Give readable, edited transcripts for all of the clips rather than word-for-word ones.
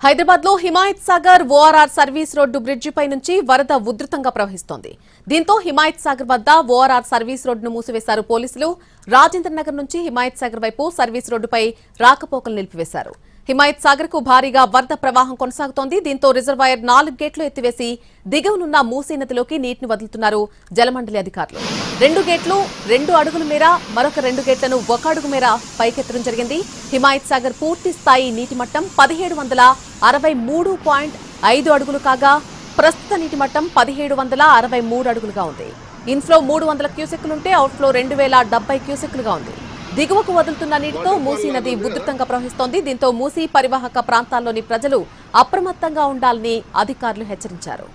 హైదరాబాద్ లో Himayat Sagar ORR service road bridge పై నుంచి వరద ఉధృతంగా ప్రవహిస్తోంది. దీంతో హిమాయత్ సాగర్ వద్ద ఓఆర్ఆర్ సర్వీస్ రోడ్డును మూసివేశారు పోలీసులు. రాజేంద్ర నగర్ నుంచి హిమాయత్ సాగర్ వైపు సర్వీస్ రోడ్డుపై రాకపోకలు నిలిపివేశారు. హిమాయత్ సాగర్ కు భారీగా వరద ప్రవాహం కొనసాగుతోంది. దీంతో రిజర్వాయర్ 4 గేట్లు ఎత్తివేసి దిగువనున్న మూసీ నదిలోకి నీటిని వదులుతున్నారు జలమండలి అధికారులు. 2 గేట్లు 2 అడుగుల మేర, మరొక 2 గేట్లను 1 అడుగు మేర పైకెత్తడం జరిగింది. హిమాయత్ సాగర్ పూర్తి స్థాయి నీటి మట్టం 1763.5 అడుగులు కాగా ప్రస్తుత నీటి మట్టం 1763 అడుగులుగా ఉంది. ఇన్ఫ్లో 300 క్యూసెక్కులుంటే అవుట్ఫ్లో 2070 క్యూసెక్కులుగా ఉంది. దిగువకు వదులుతున్న నీటితో మూసీ నది ఉధృతంగా ప్రవహిస్తోంది. దీంతో మూసీ పరివాహక ప్రాంతాల్లోని ప్రజలు అప్రమత్తంగా ఉండాలని అధికారులు హెచ్చరించారు.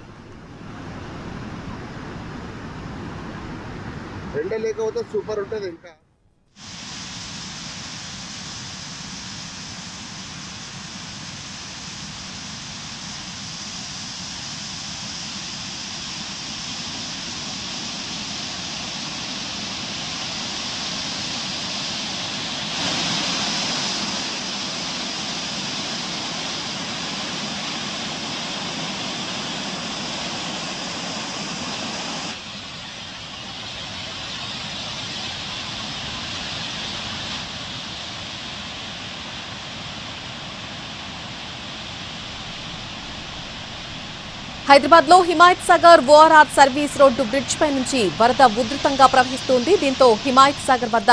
హైదరాబాద్ లో Himayat Sagar ORR service road bridge పై నుంచి వరద ఉధృతంగా ప్రవహిస్తోంది. దీంతో హిమాయత్ సాగర్ వద్ద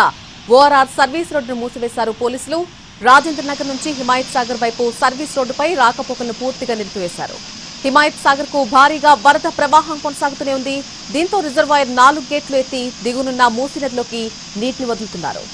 ఓఆర్ఆర్ సర్వీస్ రోడ్డును మూసివేశారు పోలీసులు. రాజేంద్ర నగర్ నుంచి హిమాయత్ సాగర్ వైపు సర్వీస్ రోడ్డుపై రాకపోకలను పూర్తిగా నిలిపివేశారు. హిమాయత్ సాగర్ కు భారీగా వరద ప్రవాహం కొనసాగుతూనే ఉంది. దీంతో రిజర్వాయర్ 4 గేట్లు ఎత్తి దిగునున్న మూసీ నదిలోకి నీటిని వదులుతున్నారు.